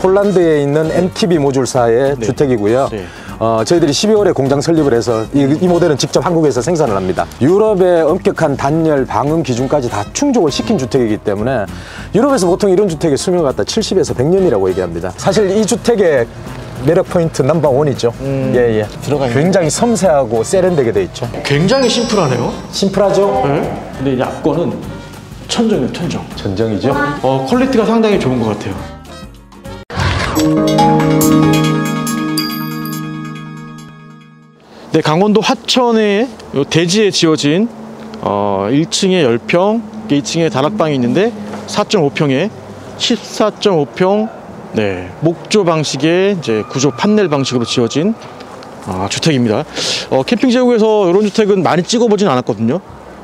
폴란드에 있는 MTB 모듈사의 네. 주택이고요. 네. 저희들이 12월에 공장 설립을 해서 이 모델은 직접 한국에서 생산을 합니다. 유럽의 엄격한 단열, 방음 기준까지 다 충족을 시킨 주택이기 때문에 유럽에서 보통 이런 주택의 수명을 갖다 70에서 100년이라고 얘기합니다. 사실 이 주택의 매력 포인트 넘버1이죠. 예. 들어가 있는 굉장히 섬세하고 세련되게 돼 있죠. 굉장히 심플하네요. 심플하죠? 네. 근데 이제 앞거는 천정이에요, 천정. 전정이죠. 퀄리티가 상당히 좋은 것 같아요. 네, 강원도 화천의 대지에 지어진 1층에 10평, 2층에 다락방이 있는데 4.5평에 14.5평 네, 목조 방식의 이제 구조 판넬 방식으로 지어진 주택입니다. 캠핑 제국에서 이런 주택은 많이 찍어보진 않았거든요.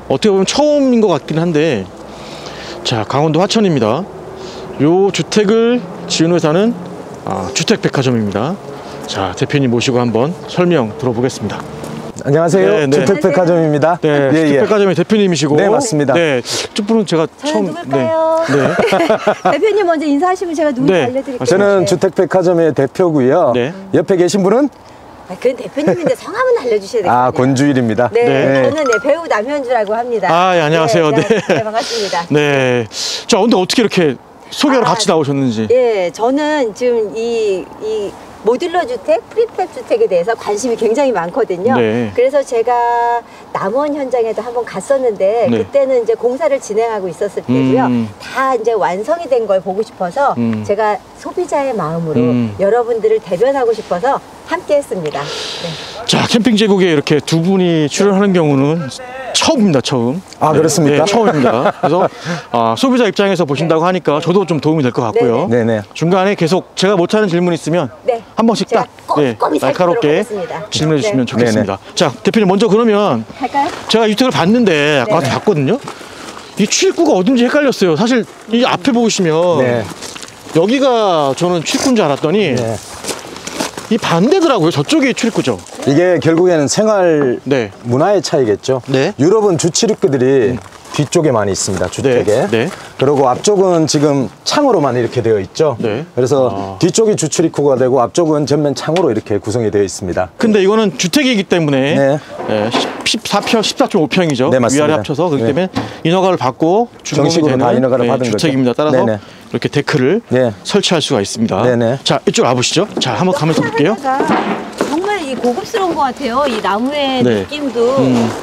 어떻게 보면 처음인 것 같긴 한데, 자, 강원도 화천입니다. 요 주택을 지은 회사는 주택백화점입니다. 자, 대표님 모시고 한번 설명 들어보겠습니다. 안녕하세요. 네, 네. 주택백화점입니다. 네, 예. 주택백화점의 대표님이시고. 네, 맞습니다. 네, 첫 분은 제가 저는 누굴까요? 네. 대표님 먼저 인사하시면 제가 누군지 네. 알려드릴게요. 저는 네. 주택백화점의 대표고요. 네. 옆에 계신 분은 그건 대표님인데 성함은 알려주셔야 되거든요. 권주일입니다. 네, 네. 저는 배우 남현주라고 합니다. 예, 안녕하세요. 네. 네, 반갑습니다. 네. 자, 근데 어떻게 이렇게 소개로 같이 나오셨는지. 예, 저는 지금 이 모듈러 주택, 프리팹 주택에 대해서 관심이 굉장히 많거든요. 네. 그래서 제가 남원 현장에도 한번 갔었는데 네. 그때는 이제 공사를 진행하고 있었을 때고요. 다 이제 완성이 된 걸 보고 싶어서 제가 소비자의 마음으로 여러분들을 대변하고 싶어서 함께 했습니다. 네. 자, 캠핑 제국에 이렇게 두 분이 출연하는 경우는 처음입니다, 처음. 그렇습니까? 네, 처음입니다. 그래서 소비자 입장에서 보신다고 하니까 저도 좀 도움이 될 것 같고요. 네네. 중간에 계속 제가 못하는 질문 있으면 네. 한 번씩 제가 딱 꼼꼼히 날카롭게 살펴보겠습니다. 질문해 주시면 네. 좋겠습니다. 자, 대표님 먼저 그러면 갈까요? 제가 주택을 봤는데 아까 네. 봤거든요. 이 출입구가 어딘지 헷갈렸어요. 사실 이 앞에 보시면 네. 여기가 저는 출입구인 줄 알았더니 네. 이 반대더라고요. 저쪽이 출입구죠. 이게 결국에는 생활 네. 문화의 차이겠죠. 네. 유럽은 주출입구들이 뒤쪽에 많이 있습니다. 주택에. 네. 네. 그리고 앞쪽은 지금 창으로만 이렇게 되어 있죠. 네. 그래서 뒤쪽이 주출입구가 되고 앞쪽은 전면 창으로 이렇게 구성이 되어 있습니다. 근데 이거는 주택이기 때문에 네. 14평, 14.5평이죠. 네, 맞습니다. 위아래 합쳐서 그렇기 네. 때문에 인허가를 받고 준공이 정식으로 되는 다 인허가를 받은 거죠. 주택입니다. 따라서 네네. 이렇게 데크를 네. 설치할 수가 있습니다. 네네. 자, 이쪽 와보시죠. 자, 한번 가면서 볼게요. 정말 이 고급스러운 것 같아요. 이 나무의 네. 느낌도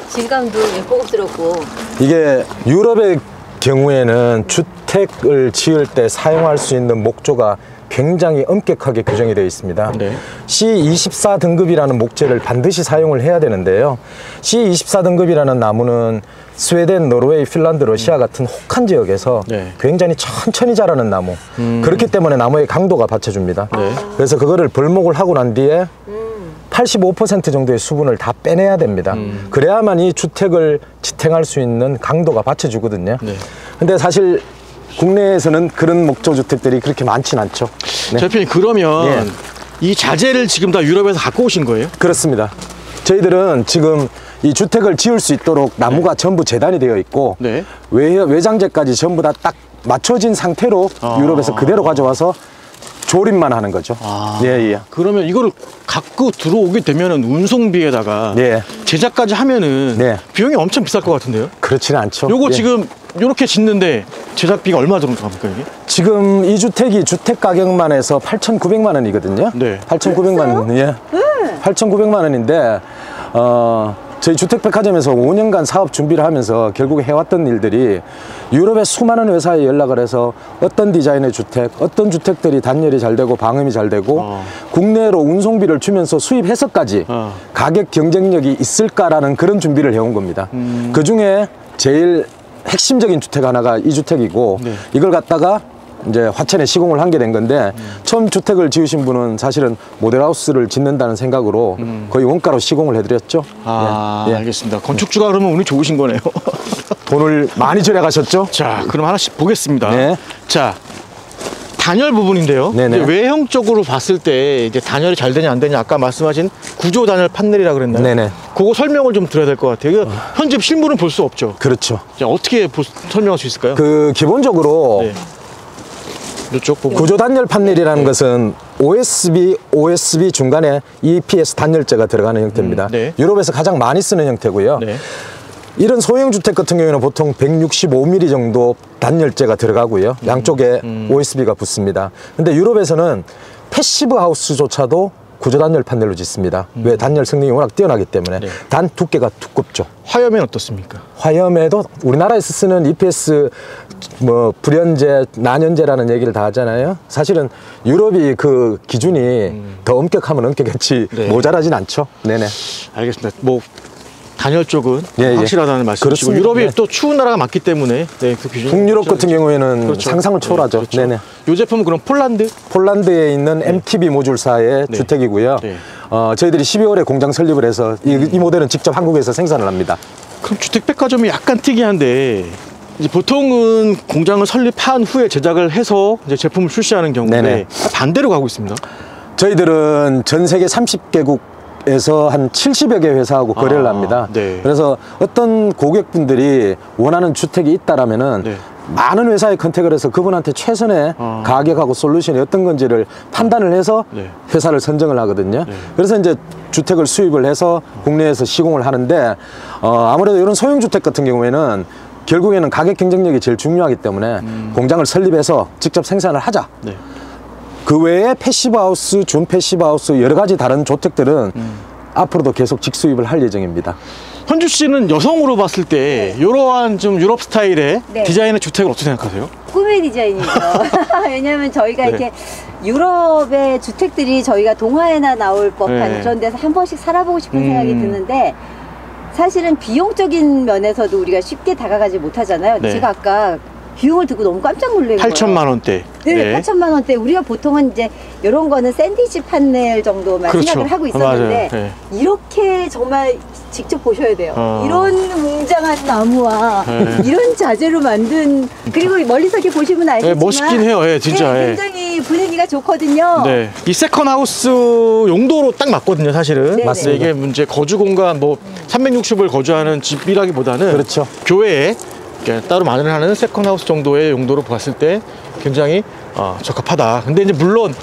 질감도 고급스럽고. 이게 유럽의 경우에는 주택을 지을 때 사용할 수 있는 목조가 굉장히 엄격하게 규정이 되어 있습니다. 네. C24 등급이라는 목재를 반드시 사용을 해야 되는데요. C24 등급이라는 나무는 스웨덴, 노르웨이, 핀란드, 러시아 같은 혹한 지역에서 네. 굉장히 천천히 자라는 나무. 그렇기 때문에 나무의 강도가 받쳐줍니다. 네. 그래서 그거를 벌목을 하고 난 뒤에 85% 정도의 수분을 다 빼내야 됩니다. 그래야만 이 주택을 지탱할 수 있는 강도가 받쳐주거든요. 네. 근데 사실 국내에서는 그런 목조 주택들이 그렇게 많진 않죠. 네. 대표님, 그러면 예. 이 자재를 지금 다 유럽에서 갖고 오신 거예요? 그렇습니다. 저희들은 지금 이 주택을 지을 수 있도록 나무가 전부 재단이 되어 있고 네. 외장재까지 전부 다 딱 맞춰진 상태로 유럽에서 그대로 가져와서 조립만 하는 거죠. 예. 그러면 이거를 갖고 들어오게 되면은 운송비에다가 예. 제작까지 하면은 네. 비용이 엄청 비쌀 것 같은데요? 그렇지는 않죠. 요거 예. 지금 요렇게 짓는데 제작비가 얼마 정도 갑니까 이게? 지금 이 주택이 주택 가격만 해서 8,900만 원이거든요. 네. 8,900만 원. 예. 8,900만 원인데 저희 주택백화점에서 5년간 사업 준비를 하면서 결국 해왔던 일들이 유럽의 수많은 회사에 연락을 해서 어떤 디자인의 주택, 어떤 주택들이 단열이 잘 되고 방음이 잘 되고 국내로 운송비를 주면서 수입해서까지 가격 경쟁력이 있을까라는 그런 준비를 해온 겁니다. 그중에 제일 핵심적인 주택 하나가 이 주택이고 네. 이걸 갖다가 이제 화천에 시공을 한 게 된 건데 처음 주택을 지으신 분은 사실은 모델하우스를 짓는다는 생각으로 거의 원가로 시공을 해드렸죠. 예. 알겠습니다. 건축주가 그러면 운이 좋으신 거네요. 돈을 많이 절약하셨죠? 자, 그럼 하나씩 보겠습니다. 네. 자, 단열 부분인데요. 네네. 이제 외형적으로 봤을 때 이제 단열이 잘 되냐 안 되냐 아까 말씀하신 구조 단열 판넬이라 그랬나요? 네네. 그거 설명을 좀 드려야 될 것 같아요. 이거 현재 실물은 볼 수 없죠. 그렇죠. 자, 어떻게 설명할 수 있을까요? 기본적으로 네. 이쪽 부분. 구조 단열 판넬이라는 것은 OSB 중간에 EPS 단열재가 들어가는 형태입니다. 네. 유럽에서 가장 많이 쓰는 형태고요. 네. 이런 소형 주택 같은 경우에는 보통 165mm 정도 단열재가 들어가고요. 양쪽에 OSB가 붙습니다. 근데 유럽에서는 패시브 하우스조차도 구조 단열 판넬로 짓습니다. 왜? 단열 성능이 워낙 뛰어나기 때문에. 네. 단 두께가 두껍죠. 화염엔 어떻습니까? 화염에도 우리나라에서 쓰는 EPS 뭐 불연제, 난연제라는 얘기를 다 하잖아요. 사실은 유럽이 그 기준이 더 엄격하면 엄격했지 네. 모자라진 않죠. 네네. 알겠습니다. 뭐 단열 쪽은 예, 예. 확실하다는 말씀이시고 그렇습니다. 유럽이 네. 또 추운 나라가 많기 때문에 네, 그 기준. 북유럽 같은 경우에는 그렇죠. 상상을 초월하죠. 네, 그렇죠. 네네. 이 제품은 그럼 폴란드? 폴란드에 있는 MTB 모듈사의 네. 주택이고요. 네. 저희들이 12월에 공장 설립을 해서 이 모델은 직접 한국에서 생산을 합니다. 그럼 주택백화점이 약간 특이한데 이제 보통은 공장을 설립한 후에 제작을 해서 이제 제품을 출시하는 경우인데 네네. 반대로 가고 있습니다. 저희들은 전 세계 30개국에서 한 70여 개 회사하고 거래를 합니다. 네. 그래서 어떤 고객분들이 원하는 주택이 있다라면은 네. 많은 회사에 컨택을 해서 그분한테 최선의 가격하고 솔루션이 어떤 건지를 판단을 해서 네. 회사를 선정을 하거든요. 네. 그래서 이제 주택을 수입을 해서 국내에서 시공을 하는데 아무래도 이런 소형 주택 같은 경우에는 결국에는 가격 경쟁력이 제일 중요하기 때문에 공장을 설립해서 직접 생산을 하자. 네. 그 외에 패시브 하우스, 준 패시브 하우스 여러 가지 다른 주택들은 앞으로도 계속 직수입을 할 예정입니다. 현주 씨는 여성으로 봤을 때 이러한 좀 유럽 스타일의 네. 디자인의 주택을 어떻게 생각하세요? 꿈의 디자인이죠. 왜냐하면 저희가 네. 이렇게 유럽의 주택들이 저희가 동화에나 나올 법한 네. 그런 데서 한 번씩 살아보고 싶은 생각이 드는데 사실은 비용적인 면에서도 우리가 쉽게 다가가지 못하잖아요. 네. 제가 아까 비용을 듣고 너무 깜짝 놀란 거예요. 8천만 원대. 네, 8천만 원대. 우리가 보통은 이제 이런 거는 샌드위치 판넬 정도만 그렇죠. 생각을 하고 있었는데 맞아요. 네. 이렇게 정말 직접 보셔야 돼요. 어. 이런 웅장한 나무와 네. 이런 자재로 만든 그리고 멀리서 이렇게 보시면 알겠지만 네, 멋있긴 해요. 예, 진짜. 네, 예. 굉장히 분위기가 좋거든요. 네, 이 세컨 하우스 용도로 딱 맞거든요, 사실은. 네, 맞습니다. 이게 문제 거주 공간 뭐 360을 거주하는 집이라기보다는 그렇죠. 교외에 이렇게 따로 마련하는 세컨 하우스 정도의 용도로 봤을 때 굉장히 적합하다. 근데 이제 물론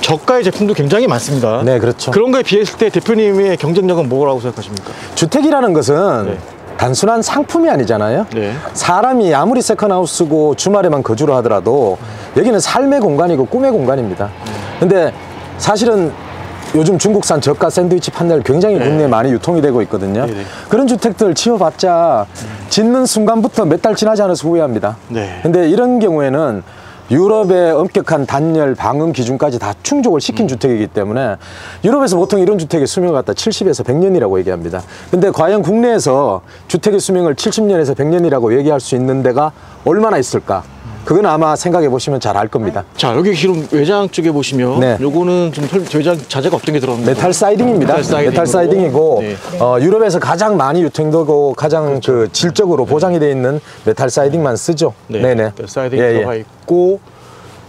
저가의 제품도 굉장히 많습니다. 네, 그렇죠. 그런 거에 비했을 때 대표님의 경쟁력은 뭐라고 생각하십니까? 주택이라는 것은 네. 단순한 상품이 아니잖아요. 네. 사람이 아무리 세컨하우스고 주말에만 거주를 하더라도 여기는 삶의 공간이고 꿈의 공간입니다. 근데 사실은 요즘 중국산 저가 샌드위치 판넬 굉장히 네. 국내에 많이 유통이 되고 있거든요. 네네. 그런 주택들 지어봤자 짓는 순간부터 몇 달 지나지 않아서 후회합니다. 네. 근데 이런 경우에는 유럽의 엄격한 단열, 방음 기준까지 다 충족을 시킨 주택이기 때문에 유럽에서 보통 이런 주택의 수명을 갖다 70에서 100년이라고 얘기합니다. 근데 과연 국내에서 주택의 수명을 70년에서 100년이라고 얘기할 수 있는 데가 얼마나 있을까? 그건 아마 생각해 보시면 잘 알 겁니다. 자, 여기 지금 외장 쪽에 보시면 네. 요거는 좀 외장 자재가 어떤 게 들어갑니까? 메탈 사이딩입니다. 메탈 사이딩이고 네. 유럽에서 가장 많이 유통되고 가장 그 질적으로 보장이 되어 있는 메탈 사이딩만 쓰죠. 네. 네네. 사이딩 예, 예. 들어가 있고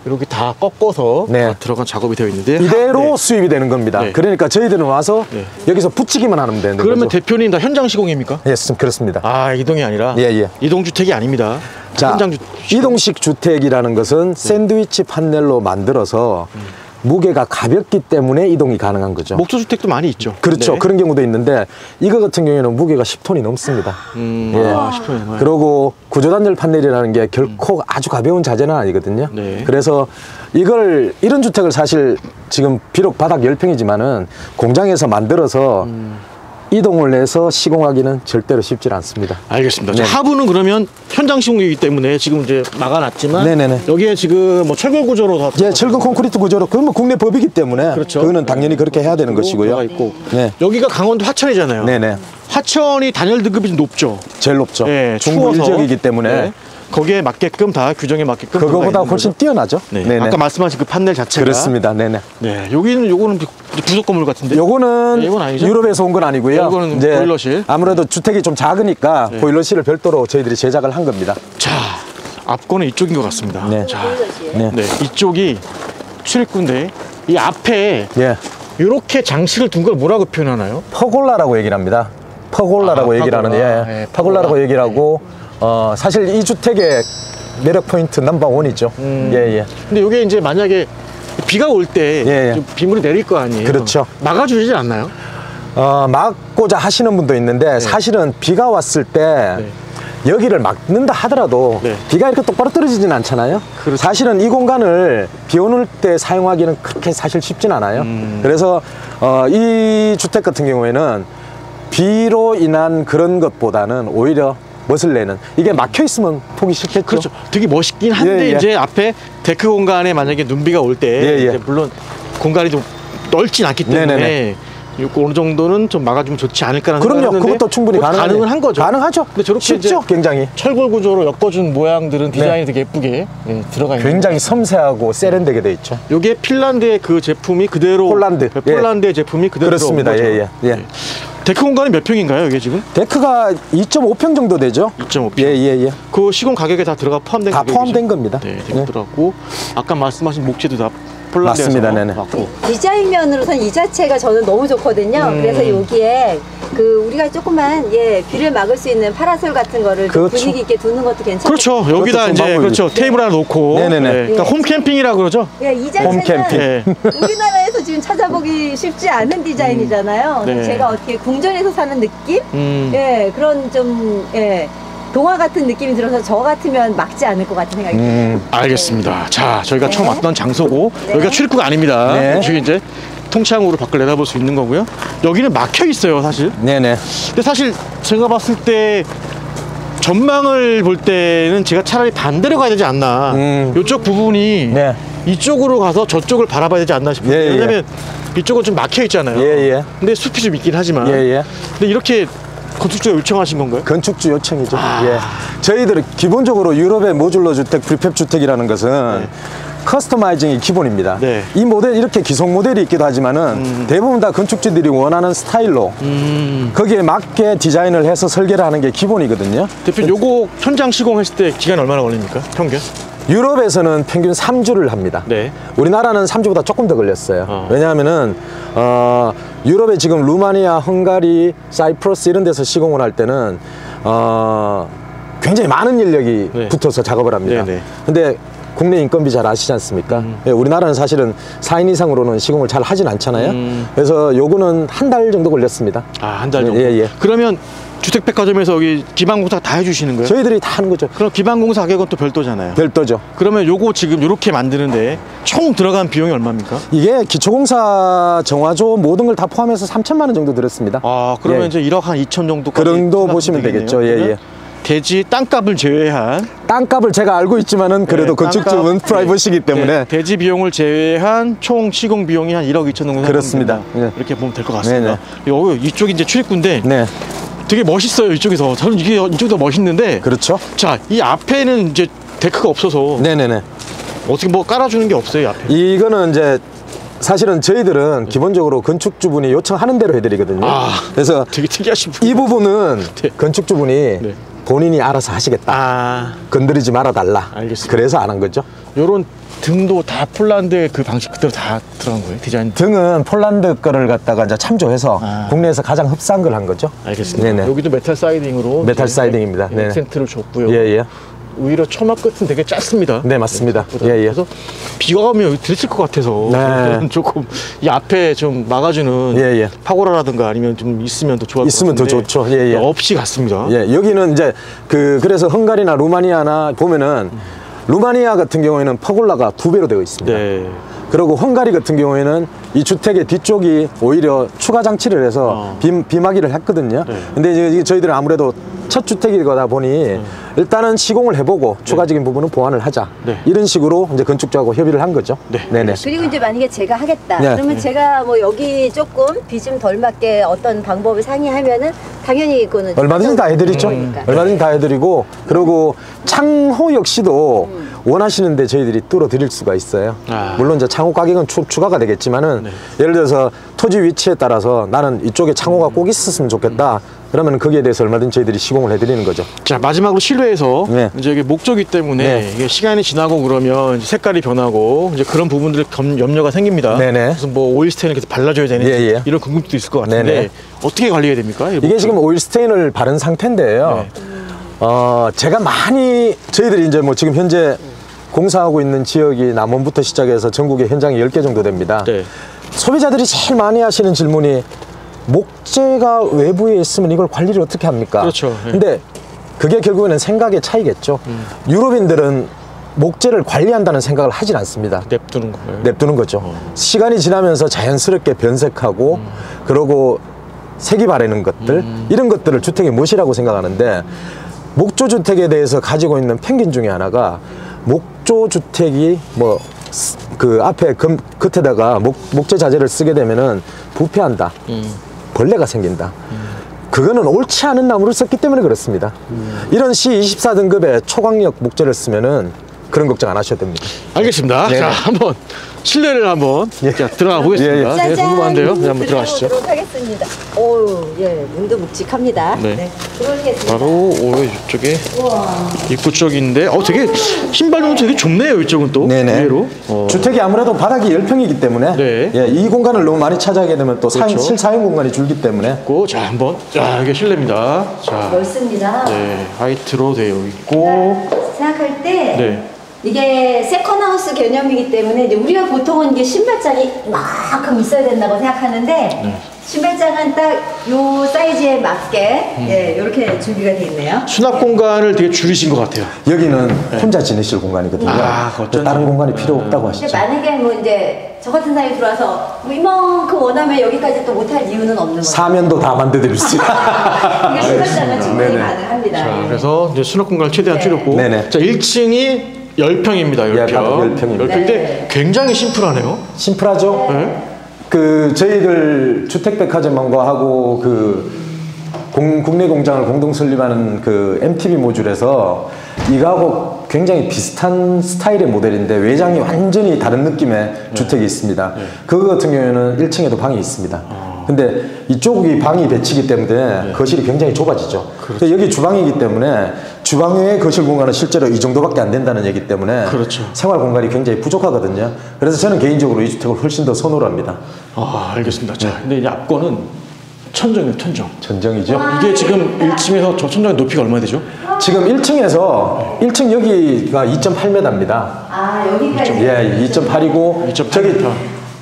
이렇게 다 꺾어서 네. 다 들어간 작업이 되어 있는데 이대로 네. 수입이 되는 겁니다. 네. 그러니까 저희들은 와서 네. 여기서 붙이기만 하면 되는 그러면 거죠. 대표님 다 현장 시공입니까? 예, 그렇습니다. 아, 이동이 아니라 예, 예. 이동 주택이 아닙니다. 자, 현장 이동식 주택이라는 것은 샌드위치 판넬로 만들어서 무게가 가볍기 때문에 이동이 가능한 거죠. 목조 주택도 많이 있죠. 그렇죠. 네. 그런 경우도 있는데 이거 같은 경우에는 무게가 10톤이 넘습니다. 예. 싶어요. 그리고 구조단열 판넬이라는 게 결코 아주 가벼운 자재는 아니거든요. 네. 그래서 이런 주택을 사실 지금 비록 바닥 10평이지만은 공장에서 만들어서 이동을 해서 시공하기는 절대로 쉽지 않습니다. 알겠습니다. 네. 자, 하부는 그러면 현장 시공이기 때문에 지금 이제 막아놨지만 네네네. 여기에 지금 뭐 철골 구조로 다 예, 철근 콘크리트 구조로 그건 뭐 국내 법이기 때문에 그렇죠. 그거는 당연히 그렇게 해야 되는 들어가 것이고요. 있고 네. 여기가 강원도 하천이잖아요. 네네. 하천이 단열 등급이 좀 높죠. 제일 높죠. 네, 중부 추워서. 일지역이기 때문에 네. 거기에 맞게끔 다 규정에 맞게끔 그거보다 들어가 있는 훨씬 거죠. 뛰어나죠. 네. 네네. 아까 말씀하신 그 판넬 자체가 그렇습니다. 네네. 네, 요거는 부속 건물 같은데. 요거는 네, 이건 아니죠? 유럽에서 온 건 아니고요. 네, 이거는 보일러실. 아무래도 주택이 좀 작으니까 보일러실을 별도로 저희들이 제작을 한 겁니다. 자, 앞거는 이쪽인 것 같습니다. 네. 자, 네. 네, 이쪽이 출입구인데 이 앞에 예. 이렇게 장식을 둔 걸 뭐라고 표현하나요? 퍼골라라고 얘기를 합니다. 퍼골라라고 아, 얘기를 퍼골라. 하는데, 네, 퍼골라라고 퍼골라. 얘기를 하고, 사실 이 주택의 매력 포인트 넘버 원이죠. 예, 예. 근데 이게 이제 만약에 비가 올 때 예, 예. 좀 빗물이 내릴 거 아니에요? 그렇죠. 막아주지 않나요? 막고자 하시는 분도 있는데 사실은 비가 왔을 때 네. 여기를 막는다 하더라도 네. 비가 이렇게 똑바로 떨어지진 않잖아요. 그렇죠. 사실은 이 공간을 비 오는 때 사용하기는 그렇게 사실 쉽진 않아요. 그래서 이 주택 같은 경우에는 비로 인한 그런 것보다는 오히려 멋을 내는, 이게 막혀 있으면 보기 싫겠죠. 그렇죠. 되게 멋있긴 한데 예, 예. 이제 앞에 데크 공간에 만약에 눈비가 올 때 예, 예. 물론 공간이 좀 넓진 않기 때문에 네네네. 어느 정도는 좀 막아주면 좋지 않을까라는 그럼요. 생각을 했는데 그것도 충분히 그것도 가능하네요. 가능은 한 거죠. 가능하죠. 근데 저렇게 쉽죠. 이제 굉장히. 철골 구조로 엮어준 모양들은 디자인이 되게 예쁘게 들어가 있는. 굉장히 섬세하고 세련되게 돼 있죠. 이게 핀란드의 그 제품이 그대로 폴란드. 폴란드의 제품이 그대로 그렇습니다. 들어온 예, 거죠. 예, 예. 네. 데크 공간이 몇 평인가요, 이게 지금? 데크가 2.5평 정도 되죠. 2.5평. 예, 예, 예. 그 시공 가격에 다 들어가 포함된 다 가격이죠? 포함된 겁니다. 네, 네. 되더라고. 아까 말씀하신 목재도 다 폴란드에서 맞습니다. 네네. 왔고. 디자인면으로선 이 자체가 저는 너무 좋거든요. 그래서 여기에 우리가 조그만 비를 막을 수 있는 파라솔 같은 거를 좀 그렇죠. 분위기 있게 두는 것도 괜찮고. 그렇죠. 여기다 그것도 이제 방법이죠. 그렇죠. 테이블 하나 놓고. 네네네. 그러니까 홈 캠핑이라고 그러죠. 이 자체는 홈캠핑. 예. 우리나라에서 지금 찾아보기 쉽지 않은 디자인이잖아요. 네. 제가 어떻게 궁전에서 사는 느낌? 그런 좀 동화 같은 느낌이 들어서 저 같으면 막지 않을 것 같은 생각이 듭니다. 알겠습니다. 자, 저희가 처음 네. 왔던 장소고 네. 여기가 출입구가 아닙니다. 네. 여기 이제 통창으로 밖을 내다볼 수 있는 거고요. 여기는 막혀 있어요, 사실. 네네. 근데 사실 제가 봤을 때 전망을 볼 때는 제가 차라리 반대로 가야 되지 않나. 이쪽 부분이 네. 이쪽으로 가서 저쪽을 바라봐야 되지 않나 싶어요. 예, 예. 왜냐면 이쪽은 좀 막혀 있잖아요. 예, 예. 근데 숲이 좀 있긴 하지만. 예, 예. 근데 이렇게 건축주가 요청하신 건가요? 건축주 요청이죠. 예. 저희들은 기본적으로 유럽의 모듈러 주택, 프리팹 주택이라는 것은 커스터마이징이 기본입니다. 네. 이 모델, 이렇게 기성 모델이 있기도 하지만은 대부분 다 건축주들이 원하는 스타일로 거기에 맞게 디자인을 해서 설계를 하는 게 기본이거든요. 대표님, 요거 현장 시공했을 때 기간 얼마나 걸립니까? 평균? 유럽에서는 평균 3주를 합니다. 네. 우리나라는 3주보다 조금 더 걸렸어요. 왜냐하면은 유럽에 지금 루마니아, 헝가리, 사이프러스 이런 데서 시공을 할 때는 굉장히 많은 인력이 네. 붙어서 작업을 합니다. 네, 네. 근데 국내 인건비 잘 아시지 않습니까? 예, 우리나라는 사실은 4인 이상으로는 시공을 잘 하진 않잖아요. 그래서 요거는 한 달 정도 걸렸습니다. 아, 한 달 정도? 예, 예. 그러면 주택백화점에서 여기 기반공사 다 해주시는 거예요? 저희들이 다 하는 거죠. 그럼 기반공사 가격은 또 별도잖아요. 별도죠. 그러면 요거 지금 요렇게 만드는데 총 들어간 비용이 얼마입니까? 이게 기초공사, 정화조 모든 걸 다 포함해서 3천만 원 정도 들었습니다. 아, 그러면 예. 이제 1억 한 2천 정도까지 그 정도 생각하면 보시면 되겠네요. 되겠죠. 예, 그러면 예. 대지 땅값을 제외한 땅값을 제가 알고 있지만은 그래도 네, 건축주는 땅값, 프라이버시기 때문에 네, 대지 비용을 제외한 총 시공 비용이 한 1억 2천 정도 그렇습니다. 생각합니다. 네. 이렇게 보면 될 것 같습니다. 이쪽이 이제 출입구인데 네, 되게 멋있어요. 이쪽에서 저는 이게 이쪽이 더 멋있는데 그렇죠. 자, 이 앞에는 이제 데크가 없어서 네네네. 어떻게 뭐 깔아주는 게 없어요, 이 앞에. 이거는 이제 사실은 저희들은 기본적으로 건축주분이 요청하는 대로 해드리거든요. 아. 그래서 되게 특이하신 분. 이 부분은 네. 건축주분이 네. 본인이 알아서 하시겠다. 아, 건드리지 말아달라. 알겠습니다. 그래서 안 한 거죠. 요런 등도 다 폴란드의 그 방식 그대로 다 들어간 거예요, 디자인. 등은 폴란드 거를 갖다가 이제 참조해서 아. 국내에서 가장 흡사한 걸 한 거죠. 알겠습니다. 네네. 여기도 메탈 사이딩으로 메탈 이제 사이딩입니다. 네네. 액센트를 줬고요. 예, 예. 오히려 처마 끝은 되게 짧습니다. 네, 맞습니다. 생각보다. 예, 예. 그래서 비가 오면 여기 들칠 것 같아서 네. 저는 조금 이 앞에 좀 막아주는 예, 예. 파고라라든가 아니면 좀 있으면 더 좋을 있으면 것 더 같은데 좋죠. 예, 예. 없이 갔습니다. 예, 여기는 이제 그래서 헝가리나 루마니아나 보면은 루마니아 같은 경우에는 퍼골라가 2배로 되어 있습니다. 네. 그리고 헝가리 같은 경우에는 이 주택의 뒤쪽이 오히려 추가 장치를 해서 비마기를 했거든요. 네. 근데 이제 저희들은 아무래도 첫 주택이다 보니 일단은 시공을 해보고 추가적인 부분은 보완을 하자. 네. 이런 식으로 이제 건축주하고 협의를 한 거죠. 네. 네네. 그리고 이제 만약에 제가 하겠다. 네. 그러면 제가 뭐 여기 조금 비 좀 덜 맞게 어떤 방법을 상의하면은 당연히 이거는 얼마든지 다 해드리죠. 거니까. 얼마든지 다 해드리고 그리고 창호 역시도 원하시는데 저희들이 뚫어 드릴 수가 있어요. 아. 물론 이제 창호 가격은 추가가 되겠지만은 네. 예를 들어서 토지 위치에 따라서 나는 이쪽에 창호가 꼭 있었으면 좋겠다. 그러면 거기에 대해서 얼마든지 저희들이 시공을 해드리는 거죠. 자, 마지막으로 실외에서 네. 이제 이게 목조기 때문에 네. 이게 시간이 지나고 그러면 이제 색깔이 변하고 이제 그런 부분들 염려가 생깁니다. 네네. 그래서 뭐 오일 스테인을 계속 발라줘야 되는지 예, 예. 이런 궁금증도 있을 것 같은데 네네. 어떻게 관리해야 됩니까? 이게 지금 오일 스테인을 바른 상태인데요. 네. 제가 많이 저희들이 이제 뭐 지금 현재 공사하고 있는 지역이 남원부터 시작해서 전국에 현장이 10개 정도 됩니다. 네. 소비자들이 제일 많이 하시는 질문이 목재가 외부에 있으면 이걸 관리를 어떻게 합니까? 그렇죠. 네. 근데 그게 결국에는 생각의 차이겠죠. 유럽인들은 목재를 관리한다는 생각을 하진 않습니다. 냅두는 거예요. 냅두는 거죠. 시간이 지나면서 자연스럽게 변색하고 그러고 색이 바래는 것들 이런 것들을 주택의 무엇이라고 생각하는데 목조 주택에 대해서 가지고 있는 편견 중에 하나가 목조 주택이 뭐 그 앞에 겉에다가 목재 자재를 쓰게 되면은 부패한다. 벌레가 생긴다. 그거는 옳지 않은 나무를 썼기 때문에 그렇습니다. 이런 C24등급의 초강력 목재를 쓰면은 그런 걱정 안 하셔도 됩니다. 알겠습니다. 네. 자, 한번 실내를 한번 예. 자, 들어가 보겠습니다. 예, 네, 궁금한데요. 네, 한번 들어가시죠. 들어가도록 하겠습니다. 오, 예, 문도 묵직합니다. 네. 네, 들어오겠습니다. 바로 이쪽에 우와. 입구 쪽인데, 되게 신발용도 되게 좁네요. 이쪽은 또 의외로. 주택이 아무래도 바닥이 10평이기 때문에 네. 예, 이 공간을 너무 많이 차지하게 되면 또 그렇죠. 실사용 공간이 줄기 때문에 자, 한번 이게 실내입니다. 자, 넓습니다. 네, 화이트로 되어 있고, 생각할 때 네. 이게 세컨하우스 개념이기 때문에 이제 우리가 보통은 이게 신발장이 이만큼 있어야 된다고 생각하는데 신발장은 딱 요 사이즈에 맞게 예, 이렇게 준비가 돼 있네요. 수납 공간을 되게 줄이신 것 같아요. 여기는 혼자 지내실 공간이거든요. 어쩐지. 다른 공간이 필요 없다고 근데 하시죠. 만약에 뭐 이제 저 같은 사람이 들어와서 뭐 이만큼 원하면 여기까지 또 못할 이유는 없는 거죠. 사면도 다 만들어드릴 수 있어요. 이게 신발장은 충분히 네네. 가능합니다. 자, 예. 그래서 이제 수납 공간을 최대한 네. 줄였고, 네네. 자, 1층이 10평입니다. 10평. 예, 바로 10평입니다. 네. 굉장히 심플하네요. 심플하죠? 네. 그 저희들 주택백화점과 하고 그 국내 공장을 공동 설립하는 그 MTB 모듈에서 이거하고 굉장히 비슷한 스타일의 모델인데 외장이 완전히 다른 느낌의 주택이 있습니다. 그거 같은 경우에는 1층에도 방이 있습니다. 근데 이쪽이 방이 배치기 때문에 거실이 굉장히 좁아지죠. 그래서 여기 주방이기 때문에 주방 외의 거실 공간은 실제로 이 정도밖에 안 된다는 얘기 때문에 그렇죠. 생활 공간이 굉장히 부족하거든요. 그래서 저는 개인적으로 이 주택을 훨씬 더 선호를 합니다. 알겠습니다. 자, 근데 이제 앞거는 천정이에요, 천정. 전정이죠. 이게 지금 1층에서 저 천정의 높이가 얼마 되죠? 지금 1층에서 1층 여기가 2.8m입니다. 아 여기까지. 예, 2.8이고 2.8m. 저기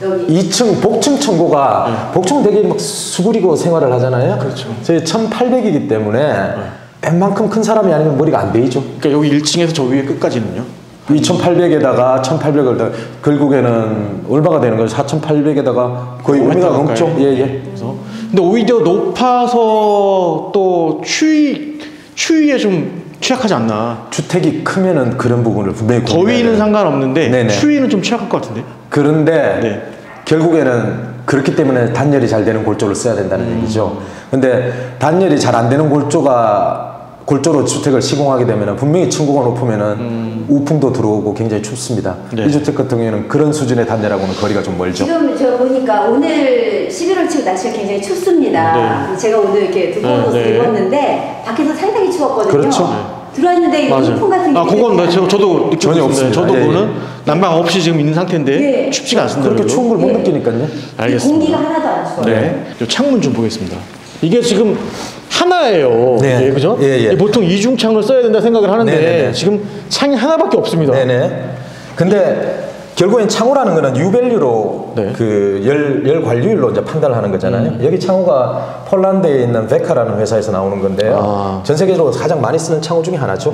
여기. 2층 복층 청구가 복층 되게 막 수그리고 생활을 하잖아요. 그렇죠. 저희 1,800이기 때문에 웬만큼 큰 사람이 아니면 머리가 안 베이죠. 그러니까 여기 1층에서 저 위에 끝까지는요? 2,800에다가 1,800을 더 결국에는 얼마가 되는 거죠? 4,800에다가 거의 5m 넘죠. 예, 예. 그래서 근데 오히려 높아서 또 추위에 좀 취약하지 않나. 주택이 크면은 그런 부분을 분명히 고민해야 더위는 돼요. 상관없는데 네네. 추위는 좀 취약할 것 같은데. 그런데 네. 결국에는 그렇기 때문에 단열이 잘 되는 골조를 써야 된다는 얘기죠. 근데 단열이 잘 안 되는 골조로 주택을 시공하게 되면 분명히 층고가 높으면은 우풍도 들어오고 굉장히 춥습니다. 네. 이 주택 같은 경우에는 그런 수준의 단열하고는 거리가 좀 멀죠. 지금 저 보니까 오늘 11월 치고 날씨가 굉장히 춥습니다. 제가 오늘 이렇게 두꺼운 옷을 입었는데 밖에서 상당히 추웠거든요. 그렇죠. 들어왔는데 이 우풍 같은 게 그건 저도 느끼고 전혀 있습니다. 없습니다. 저도 예, 예. 그거는 난방 없이 지금 있는 상태인데 예. 춥지가 않습니다. 그렇게 별로. 추운 걸 못 예. 느끼니까요. 알겠습니다. 공기가 하나도 안 추워요. 네. 이 창문 좀 보겠습니다. 이게 지금 하나예요. 네. 예, 그죠? 예, 예. 보통 이중 창을 써야 된다 생각을 하는데 네네네. 지금 창이 하나밖에 없습니다. 네네. 근데 결국엔 창호라는 거는 유밸류로 네. 그 열 관리율로 이제 판단을 하는 거잖아요. 여기 창호가 폴란드에 있는 베카라는 회사에서 나오는 건데요. 전 세계적으로 가장 많이 쓰는 창호 중에 하나죠.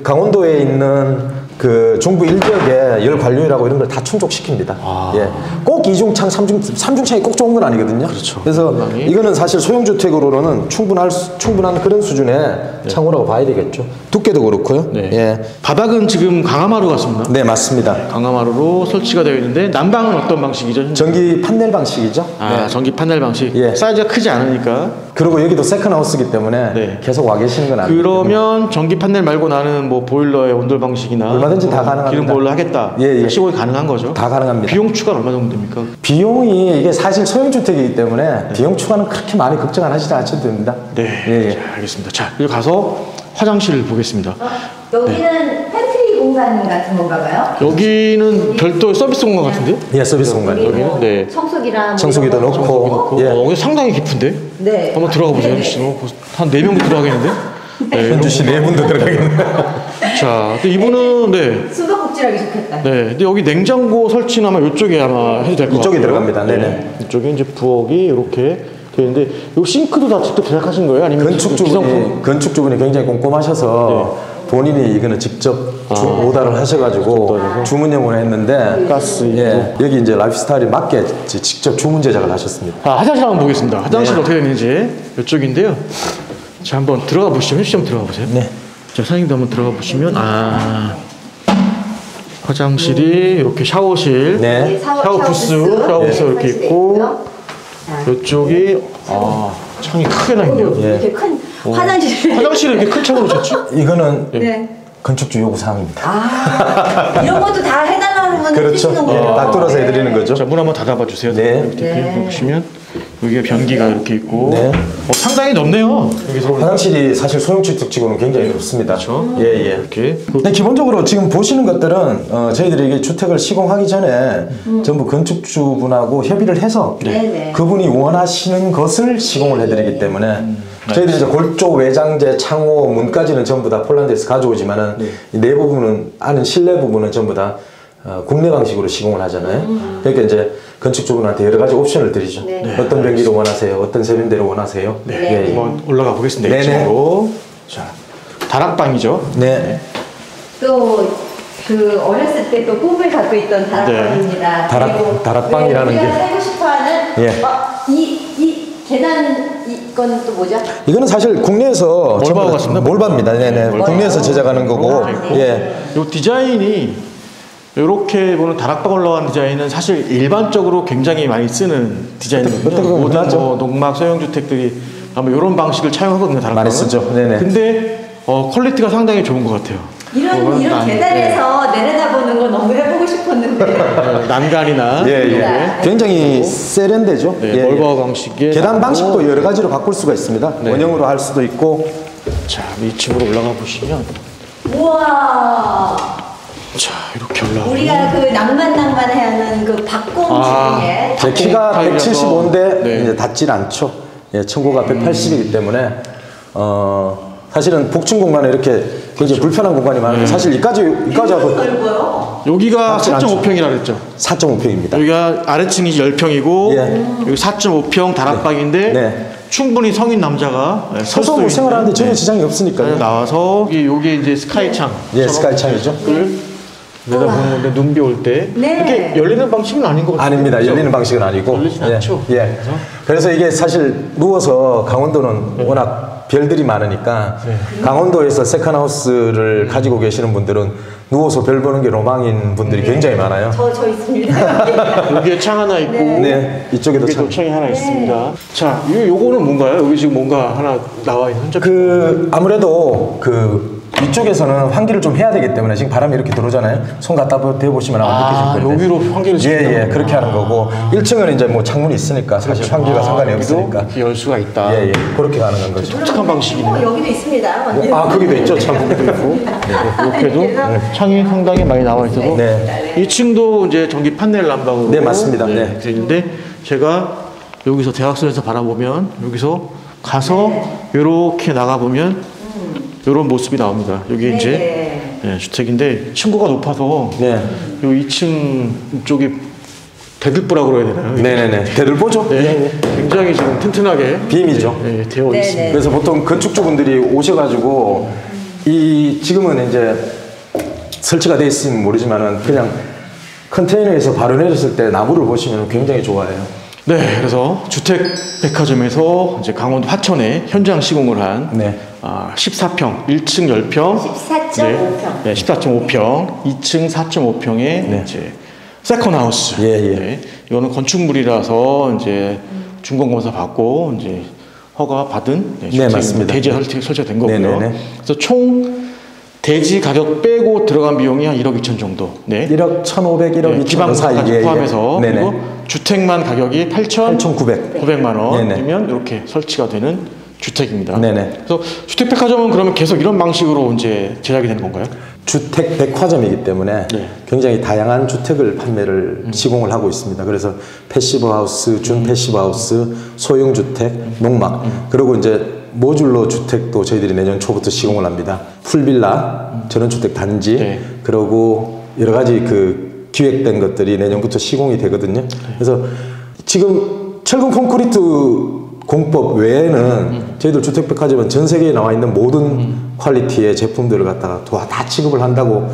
강원도에 있는 그 중부 일지역에 열 관리율하고 이런 걸 다 충족시킵니다. 예. 꼭 이중창, 삼중창이 꼭 좋은 건 아니거든요. 그렇죠. 그래서 상당히. 이거는 사실 소형주택으로는 충분한 그런 수준의 창호라고 봐야 되겠죠. 두께도 그렇고요. 네. 예. 바닥은 지금 강화마루 같습니다. 네, 맞습니다. 강화마루로 설치가 되어 있는데 난방은 어떤 방식이죠? 전기 판넬 방식이죠. 네. 전기 판넬 방식. 예. 사이즈가 크지 않으니까. 그리고 여기도 세컨하우스이기 때문에 네. 계속 와 계시는 건 아니에요. 그러면 전기 판넬 말고 나는 뭐 보일러의 온돌 방식이나 얼마든지 다 가능합니다. 기름 보일러 하겠다. 예, 예. 시공이 가능한 거죠. 다 가능합니다. 비용 추가는 얼마 정도 됩니까? 비용이 이게 사실 소형주택이기 때문에 비용 추가는 그렇게 많이 걱정 안 하셔도 됩니다. 네. 예, 예. 자, 알겠습니다. 자, 여기 가서 화장실을 보겠습니다. 여기는 팬트리 공간 같은 건가 봐요? 여기는 별도 서비스 공간 같은데요? 예, 서비스 공간이요. 여기 뭐 네. 청소기랑 뭐 청소기도 이런 거 넣고. 예. 여기 상당히 깊은데? 네. 한번 들어가 보세요. 네. 한 4명 들어가겠는데? 네, 현주씨 네 분도 들어가겠네요. 자, 근데 이분은 네. 수도꼭지하기 좋겠다. 네, 근데 여기 냉장고 설치는 아마 이쪽에 아마 해도 될 것 같아요. 이쪽에 들어갑니다. 네네. 이쪽에 이제 부엌이 이렇게 되어 있는데, 이 싱크도 다 직접 제작하신 거예요? 아니면 건축주분이 굉장히 꼼꼼하셔서 본인이 이거는 직접 오다를 하셔가지고 주문형으로 했는데 가스 예, 여기 이제 라이프스타일에 맞게 직접 주문 제작을 하셨습니다. 화장실 한번 보겠습니다. 화장실 어떻게 되는지 이쪽인데요. 자, 한번 들어가 보시죠. 현씨 한번 들어가 보세요. 네. 자, 사장님도 한번 들어가 보시면 화장실이 이렇게 샤워실, 네. 샤워 부스 이렇게 있고, 이쪽이 창이 크게 나 있네요. 이렇게 큰 화장실. 화장실을 이렇게 큰 창으로 쳤죠? 이거는 네. 건축주 요구 사항입니다. 이런 것도 다 해달라는 건 그렇죠. 해주시는군요. 딱 뚫어서 해드리는 거죠. 자, 문 한번 닫아봐 주세요. 네. 이렇게 보시면 여기에 변기가 이렇게 있고, 네. 상당히 넓네요. 여기서 화장실이 사실 소형주택치고는 굉장히 높습니다. 그렇죠. 예, 예. 이렇게. 근데 기본적으로 지금 보시는 것들은 저희들이 이게 주택을 시공하기 전에 전부 건축주분하고 협의를 해서 네네. 그분이 원하시는 것을 시공을 해드리기 때문에 저희들이 이제 골조, 외장재, 창호, 문까지는 전부 다 폴란드에서 가져오지만은 이 내부 부분은 안은 실내 부분은 전부 다 국내 방식으로 시공을 하잖아요. 그러니까 이제 건축주분한테 여러 가지 옵션을 드리죠. 네. 어떤 변기를 원하세요? 어떤 세면대를 원하세요? 네. 예, 예. 한번 올라가 보겠습니다. 네네. 이쪽으로. 자, 다락방이죠. 네. 또 그 어렸을 때 또 꿈을 갖고 있던 다락방입니다. 그리고 다락방이라는 우리가 게- 살고 싶어하는 예. 이 계단 이건 또 뭐죠? 이거는 사실 국내에서 몰바우 전부 다 같습니다. 몰바입니다. 네네. 몰바우. 국내에서 제작하는 거고. 있고. 예. 요 디자인이 이렇게 보는 다락방 올라간 디자인은 사실 일반적으로 굉장히 많이 쓰는 디자인이거든요. 어떻게 보면 모든 흔하죠. 뭐 농막 소형주택들이 아마 이런 방식을 차용하거든요. 다락방은. 많이 쓰죠. 네네. 근데 퀄리티가 상당히 좋은 것 같아요. 이런 계단에서 내려다보는 거 너무 해보고 싶었는데. 난간이나 예, 예. 네. 굉장히 세련되죠. 네, 예, 예. 몰바우 방식의 계단 방식도 여러 가지로 바꿀 수가 있습니다. 네. 원형으로 할 수도 있고. 자, 2층으로 올라가 보시면 우와. 자, 이렇게 올라가. 우리가 그 낭만하는 그 박공 중에 제 키가 타입이라서. 175인데 네. 이제 닿질 않죠. 예, 천고가 180이기 때문에 사실은 복층 공간에 이렇게 굉장히 불편한 공간이 많은데 사실 이까지 하고 넓어요. 여기가 닿질 않죠. 4.5평이라 그랬죠. 4.5평입니다. 여기가 아래층이 10평이고 예. 여기 4.5평 다락방인데 네. 충분히 성인 남자가 설 서서 수도 뭐 생활하는데 전혀 네. 지장이 없으니까요. 나와서 여기 이제 스카이창 예, 스카이창이죠. 내다보는 건데 눈비 올 때 네. 이렇게 열리는 방식은 아닌 것 같아요. 아닙니다. 그렇죠? 열리는 방식은 아니고. 열리진 예. 않죠. 예. 그래서 이게 사실 누워서 강원도는 워낙 별들이 많으니까 강원도에서 세컨하우스를 가지고 계시는 분들은 누워서 별 보는 게 로망인 분들이 굉장히 많아요. 저 있습니다. 여기에 창 하나 있고 네, 이쪽에도 여기도 참. 창이 하나 있습니다. 자, 요거는 뭔가요? 여기 지금 뭔가 하나 나와 있는 흔적. 아무래도 이쪽에서는 환기를 좀 해야 되기 때문에 지금 바람이 이렇게 들어오잖아요. 손 갖다 대보시면 아마 느끼실 건데. 여기로 환기를 시킨다고. 예, 그렇게 하는 거고. 1층은 이제 뭐 창문이 있으니까 사실 환기가 상관이 여기도 없으니까. 이렇게 열 수가 있다. 예, 예. 그렇게 가능한 거죠. 독특한 방식이네요. 여기도 있습니다. 거기도 있죠. 참. 이렇게도 창이 상당히 많이 나와 있어서 네. 2층도 이제 전기 판넬 난방으로 네, 맞습니다. 네. 되어 있는데 제가 여기서 대학선에서 바라보면 여기서 가서 이렇게 나가 보면 이런 모습이 나옵니다. 여기 이제 주택인데 층고가 높아서 네. 요 2층 쪽이 대들보라고 그래야 되나요? 네네네. 대들보죠? 네, 굉장히 지금 튼튼하게 빔이죠. 되어 네네. 있습니다. 그래서 보통 건축주분들이 오셔가지고 지금은 이제 설치가 돼 있으면 모르지만은 그냥 컨테이너에서 바로 내렸을 때 나무를 보시면 굉장히 좋아해요. 네, 그래서 주택백화점에서 이제 강원도 화천에 현장 시공을 한 네. 14평, 1층 10평, 14.5평. 네, 14.5평, 2층 4.5평의 이제 세컨하우스. 예, 예. 네, 이거는 건축물이라서 이제 준공검사 받고 이제 허가 받은 주택 맞습니다. 대지 설치가 된 거고요. 네네네. 그래서 총 대지 가격 빼고 들어간 비용이 한 1억 2천 정도. 네. 1억 1,500, 1억 2천 기반부까지 포함해서 네네. 그리고 주택만 가격이 8,900. 900만 네네. 원이면 이렇게 설치가 되는 주택입니다. 네네. 그래서 주택백화점은 그러면 계속 이런 방식으로 이제 제작이 되는 건가요? 주택 백화점이기 때문에 네. 굉장히 다양한 주택을 판매를 시공을 하고 있습니다. 그래서 패시브 하우스, 준 패시브 하우스, 소형 주택, 농막 그리고 이제 모듈러 주택도 저희들이 내년 초부터 시공을 합니다. 풀빌라, 전원주택 단지, 네. 그리고 여러 가지 그 기획된 것들이 내년부터 시공이 되거든요. 그래서 지금 철근 콘크리트 공법 외에는 저희들 주택백화점은 전 세계에 나와 있는 모든 퀄리티의 제품들을 갖다가 다 취급을 한다고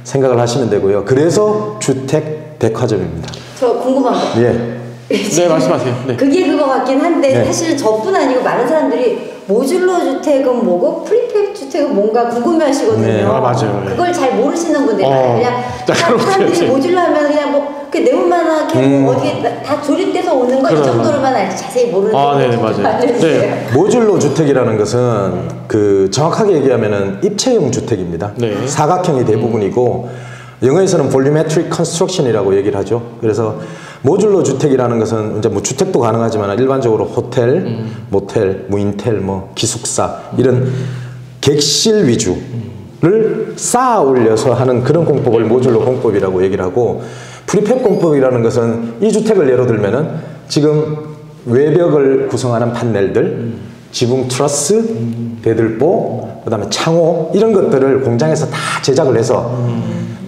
생각을 하시면 되고요. 그래서 주택백화점입니다. 저 궁금한 거. 예. 네, 말씀하세요. 네. 그게 그거 같긴 한데 네. 사실 저뿐 아니고 많은 사람들이 모듈러 주택은 뭐고 프리팹 주택은 뭔가 궁금해하시거든요. 네. 아, 맞아요. 그걸 잘 모르시는 분들이 많아요. 그냥 사람들이 그렇죠. 모듈러 하면 그냥 뭐 그 네모만한 개고 어디에 다 조립돼서 오는 거 이 정도로만 알지 자세히 모르는 네네, 맞아요. 알려주세요. 네. 모듈러 주택이라는 것은 그 정확하게 얘기하면은 입체형 주택입니다. 네. 사각형이 대부분이고 영어에서는 볼리메트릭 컨스트럭션이라고 얘기를 하죠. 그래서 모듈러 주택이라는 것은 이제 뭐 주택도 가능하지만 일반적으로 호텔, 모텔, 무인텔, 뭐 기숙사 이런 객실 위주를 쌓아 올려서 하는 그런 공법을 모듈러 공법이라고 얘기를 하고, 프리팹 공법이라는 것은 이 주택을 예로 들면은 지금 외벽을 구성하는 판넬들, 지붕 트러스, 대들보, 그다음에 창호 이런 것들을 공장에서 다 제작을 해서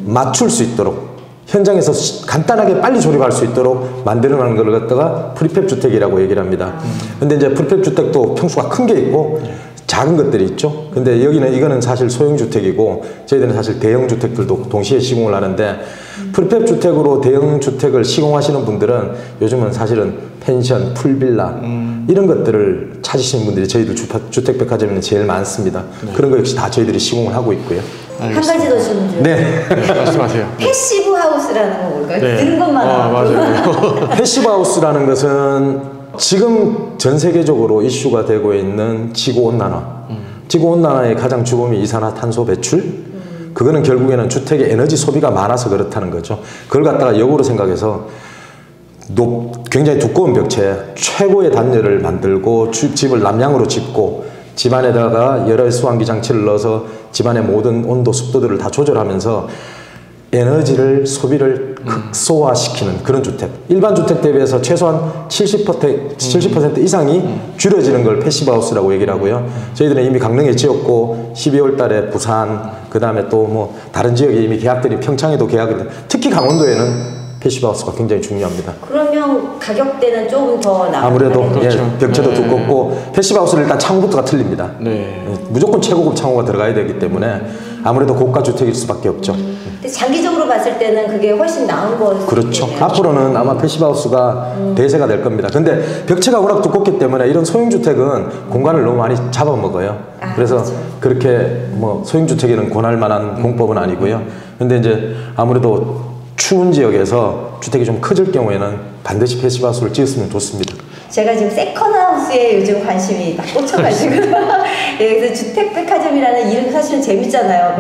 맞출 수 있도록 현장에서 간단하게 빨리 조립할 수 있도록 만들어놓은 걸 갖다가 프리팹 주택이라고 얘기를 합니다. 근데 이제 프리팹 주택도 평수가 큰 게 있고 작은 것들이 있죠. 근데 이거는 사실 소형 주택이고 저희들은 사실 대형 주택들도 동시에 시공을 하는데, 프리팹 주택으로 대형 주택을 시공하시는 분들은 요즘은 사실은 펜션, 풀빌라 이런 것들을 찾으시는 분들이 저희들 주택백화점에는 제일 많습니다. 그런 거 역시 다 저희들이 시공을 하고 있고요. 한 가지 더 질문 드려요. 네. 네, 말씀하세요. 패시브 하우스라는 건 뭘까요? 네. 들은 것만 알고. 맞아요. 패시브 하우스라는 것은 지금 전 세계적으로 이슈가 되고 있는 지구온난화. 지구온난화의 가장 주범이 이산화탄소 배출. 그거는 결국에는 주택의 에너지 소비가 많아서 그렇다는 거죠. 그걸 갖다가 역으로 생각해서 굉장히 두꺼운 벽체에 최고의 단열을 만들고 집을 남향으로 짓고 집안에다가 열혈 수환기 장치를 넣어서 집안의 모든 온도, 습도들을 다 조절하면서 에너지를 소비를 극소화시키는 그런 주택. 일반 주택 대비해서 최소한 70% 이상이 줄여지는 걸 패시브 하우스라고 얘기를 하고요. 저희들은 이미 강릉에 지었고 12월 달에 부산, 그 다음에 또 뭐 다른 지역에 이미 계약들이, 평창에도 계약을, 특히 강원도에는 패시브 하우스가 굉장히 중요합니다. 그러면 가격대는 조금 더 나아요. 아무래도 그렇죠. 예, 벽체도 네. 두껍고 패시브 하우스는 일단 창호부터가 틀립니다. 네. 무조건 최고급 창호가 들어가야 되기 때문에 아무래도 고가 주택일 수밖에 없죠. 근데 장기적으로 봤을 때는 그게 훨씬 나은 거. 그렇죠. 앞으로는 아마 패시브 하우스가 대세가 될 겁니다. 근데 벽체가 워낙 두껍기 때문에 이런 소형 주택은 공간을 너무 많이 잡아먹어요. 그래서 그렇죠. 그렇게 뭐 소형 주택에는 권할 만한 공법은 아니고요. 근데 이제 아무래도 추운 지역에서 주택이 좀 커질 경우에는 반드시 패시브 하우스를 지었으면 좋습니다. 제가 지금 세컨하우스에 요즘 관심이 딱 꽂혀가지고 예, 그래서 주택백화점이라는 이름 사실은 재밌잖아요.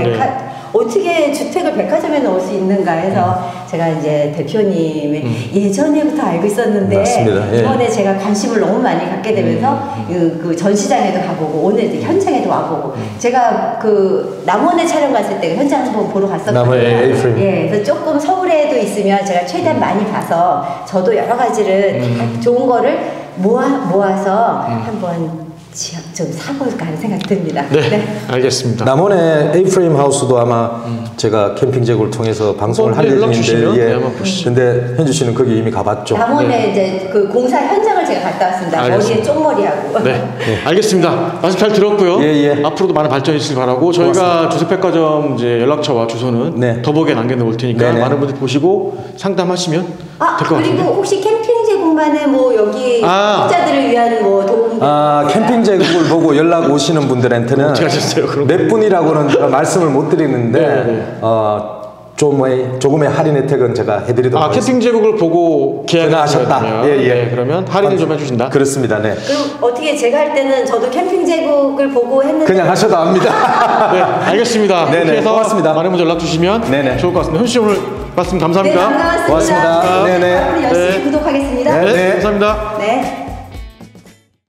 어떻게 주택을 백화점에 넣을 수 있는가 해서 제가 이제 대표님의 예전에부터 알고 있었는데 맞습니다. 예. 이번에 제가 관심을 너무 많이 갖게 되면서 그 전시장에도 가보고 오늘 이제 현장에도 와보고 제가 그 남원에 촬영 갔을 때 현장 한번 보러 갔었거든요. 남원의 A-프레임. 예, 그래서 조금 서울에도 있으면 제가 최대한 많이 봐서 저도 여러 가지를 다 좋은 거를 모아서 한번 좀 사볼까 하는 생각이 듭니다. 네. 알겠습니다. 남원의 A-프레임 하우스도 아마 제가 캠핑 제고를 통해서 방송을 할 연락 주시면 예정인데, 네, 한번 보시죠. 근데 현주 씨는 거기 이미 가봤죠? 남원에 이제 그 공사 현장을 제가 갔다 왔습니다. 머리에 알겠습니다. 쪽머리하고. 네. 알겠습니다. 말씀 잘 들었고요. 예. 앞으로도 많은 발전이 있길 바라고, 저희가 주택백화점 이제 연락처와 주소는 네. 더보기에 남겨놓을 테니까 네네. 많은 분들 보시고 상담하시면 될 것 그리고 같은데. 혹시 캠핑 제공만의 뭐 여기 혼자들을 위한 뭐 도움. 캠핑 제국을 보고 연락 오시는 분들한테는 어떻게 하셨어요, 그럼? 몇 분이라고는 제가 말씀을 못 드리는데 네. 조금의 할인 혜택은 제가 해드리도록 하겠습니다. 캠핑 제국을 보고 전화하셨다. 계약하셨다면 예. 그러면 할인을 좀 해주신다. 그렇습니다. 네. 그럼 어떻게 제가 할 때는 저도 캠핑 제국을 보고 했는데 그냥 하셔도 합니다. 네, 알겠습니다. 네네, 이렇게 해서 고맙습니다. 많은 분들 연락 주시면 네네. 좋을 것 같습니다. 현수 씨 오늘 말씀 네, 감사합니다. 반갑습니다. 고맙습니다. 네네. 앞으로 열심히 네. 구독하겠습니다. 네, 네. 감사합니다. 네.